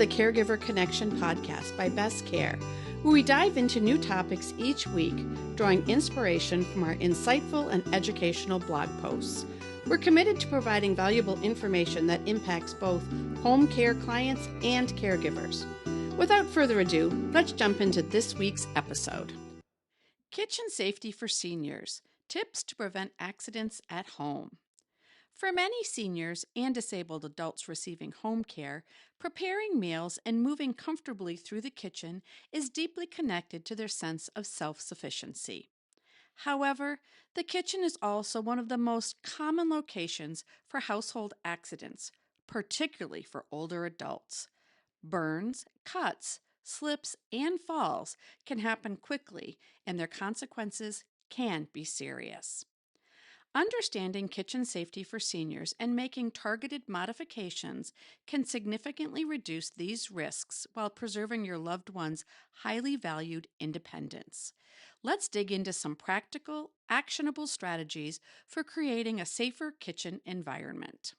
the Caregiver Connection podcast by Best Care, where we dive into new topics each week, drawing inspiration from our insightful and educational blog posts. We're committed to providing valuable information that impacts both home care clients and caregivers. Without further ado, let's jump into this week's episode. Kitchen safety for seniors: tips to prevent accidents at home. For many seniors and disabled adults receiving home care, preparing meals and moving comfortably through the kitchen is deeply connected to their sense of self-sufficiency. However, the kitchen is also one of the most common locations for household accidents, particularly for older adults. Burns, cuts, slips, and falls can happen quickly, and their consequences can be serious. Understanding kitchen safety for seniors and making targeted modifications can significantly reduce these risks while preserving your loved one's highly valued independence. Let's dig into some practical, actionable strategies for creating a safer kitchen environment.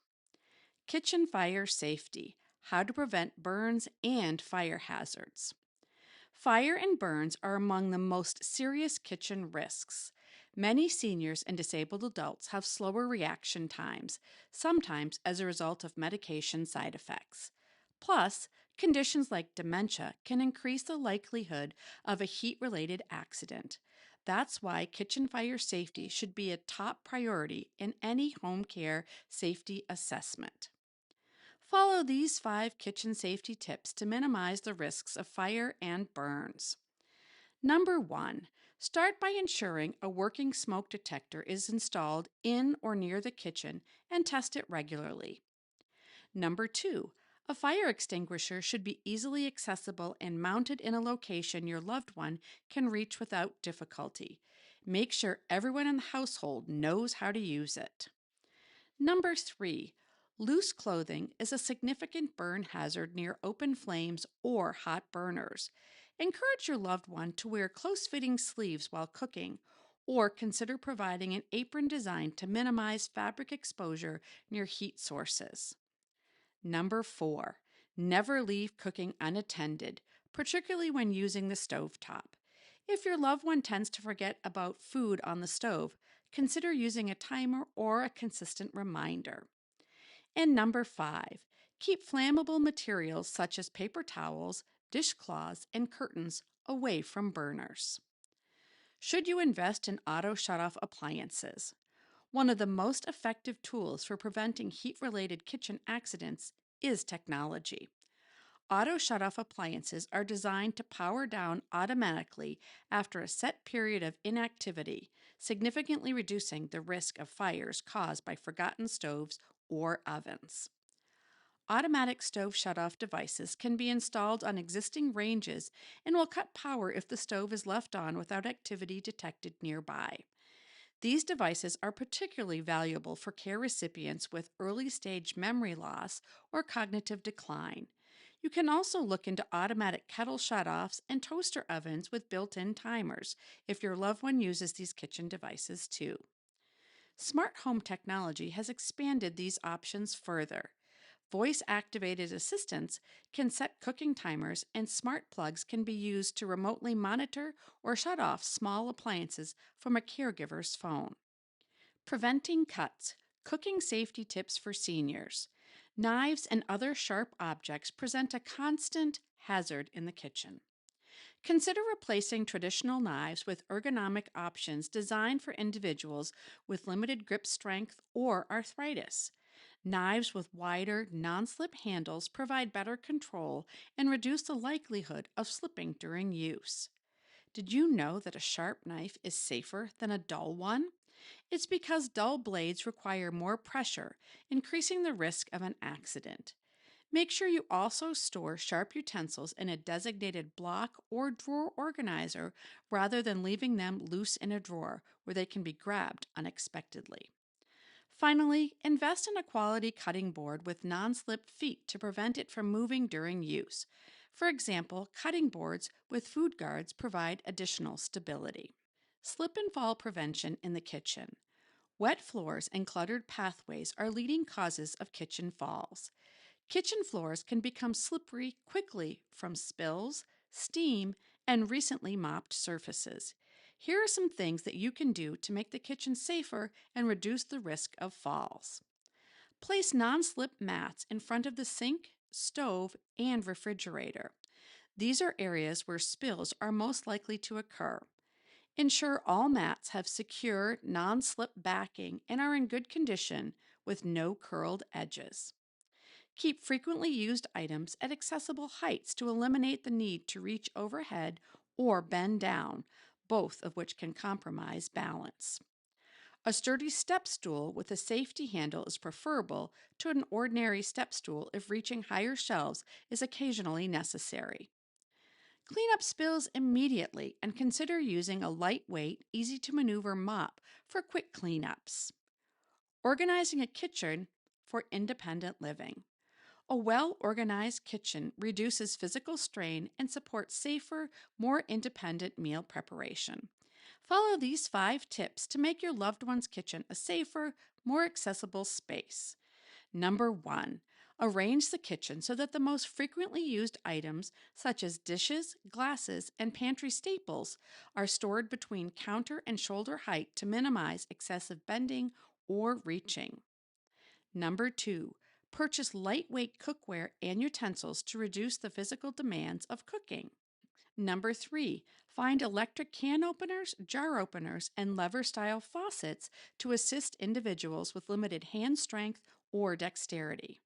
Kitchen fire safety: how to prevent burns and fire hazards. Fire and burns are among the most serious kitchen risks. Many seniors and disabled adults have slower reaction times, sometimes as a result of medication side effects. Plus, conditions like dementia can increase the likelihood of a heat-related accident. That's why kitchen fire safety should be a top priority in any home care safety assessment. Follow these 5 kitchen safety tips to minimize the risks of fire and burns. Number 1, start by ensuring a working smoke detector is installed in or near the kitchen and test it regularly. Number 2, a fire extinguisher should be easily accessible and mounted in a location your loved one can reach without difficulty. Make sure everyone in the household knows how to use it. Number 3, loose clothing is a significant burn hazard near open flames or hot burners. Encourage your loved one to wear close-fitting sleeves while cooking, or consider providing an apron designed to minimize fabric exposure near heat sources. Number 4, never leave cooking unattended, particularly when using the stovetop. If your loved one tends to forget about food on the stove, consider using a timer or a consistent reminder. And number 5, keep flammable materials such as paper towels, dishcloths, and curtains away from burners. Should you invest in auto shutoff appliances? One of the most effective tools for preventing heat-related kitchen accidents is technology. Auto shutoff appliances are designed to power down automatically after a set period of inactivity, significantly reducing the risk of fires caused by forgotten stoves or ovens. Automatic stove shutoff devices can be installed on existing ranges and will cut power if the stove is left on without activity detected nearby. These devices are particularly valuable for care recipients with early-stage memory loss or cognitive decline. You can also look into automatic kettle shutoffs and toaster ovens with built-in timers if your loved one uses these kitchen devices too. Smart home technology has expanded these options further. Voice-activated assistants can set cooking timers, and smart plugs can be used to remotely monitor or shut off small appliances from a caregiver's phone. Preventing cuts: cooking safety tips for seniors. Knives and other sharp objects present a constant hazard in the kitchen. Consider replacing traditional knives with ergonomic options designed for individuals with limited grip strength or arthritis. Knives with wider, non-slip handles provide better control and reduce the likelihood of slipping during use. Did you know that a sharp knife is safer than a dull one? It's because dull blades require more pressure, increasing the risk of an accident. Make sure you also store sharp utensils in a designated block or drawer organizer rather than leaving them loose in a drawer where they can be grabbed unexpectedly. Finally, invest in a quality cutting board with non-slip feet to prevent it from moving during use. For example, cutting boards with food guards provide additional stability. Slip and fall prevention in the kitchen. Wet floors and cluttered pathways are leading causes of kitchen falls. Kitchen floors can become slippery quickly from spills, steam, and recently mopped surfaces. Here are some things that you can do to make the kitchen safer and reduce the risk of falls. Place non-slip mats in front of the sink, stove, and refrigerator. These are areas where spills are most likely to occur. Ensure all mats have secure, non-slip backing and are in good condition with no curled edges. Keep frequently used items at accessible heights to eliminate the need to reach overhead or bend down, both of which can compromise balance. A sturdy step stool with a safety handle is preferable to an ordinary step stool if reaching higher shelves is occasionally necessary. Clean up spills immediately and consider using a lightweight, easy-to-maneuver mop for quick cleanups. Organizing a kitchen for independent living. A well-organized kitchen reduces physical strain and supports safer, more independent meal preparation. Follow these 5 tips to make your loved one's kitchen a safer, more accessible space. Number 1, arrange the kitchen so that the most frequently used items, such as dishes, glasses, and pantry staples, are stored between counter and shoulder height to minimize excessive bending or reaching. Number 2, purchase lightweight cookware and utensils to reduce the physical demands of cooking. Number 3, find electric can openers, jar openers, and lever-style faucets to assist individuals with limited hand strength or dexterity.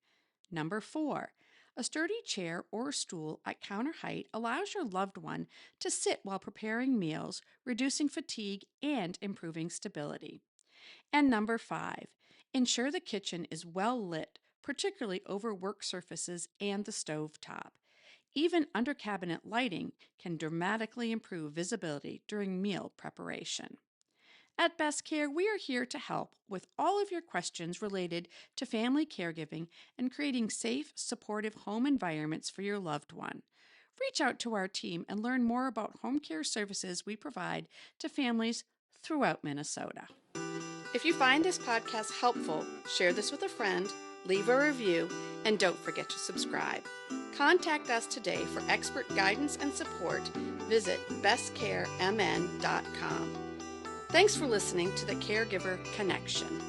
Number 4, a sturdy chair or stool at counter height allows your loved one to sit while preparing meals, reducing fatigue and improving stability. And number 5, ensure the kitchen is well lit, particularly over work surfaces and the stove top. Even under cabinet lighting can dramatically improve visibility during meal preparation. At Best Care, we are here to help with all of your questions related to family caregiving and creating safe, supportive home environments for your loved one. Reach out to our team and learn more about home care services we provide to families throughout Minnesota. If you find this podcast helpful, share this with a friend, leave a review, and don't forget to subscribe. Contact us today for expert guidance and support. Visit bestcaremn.com. Thanks for listening to the Caregiver Connection.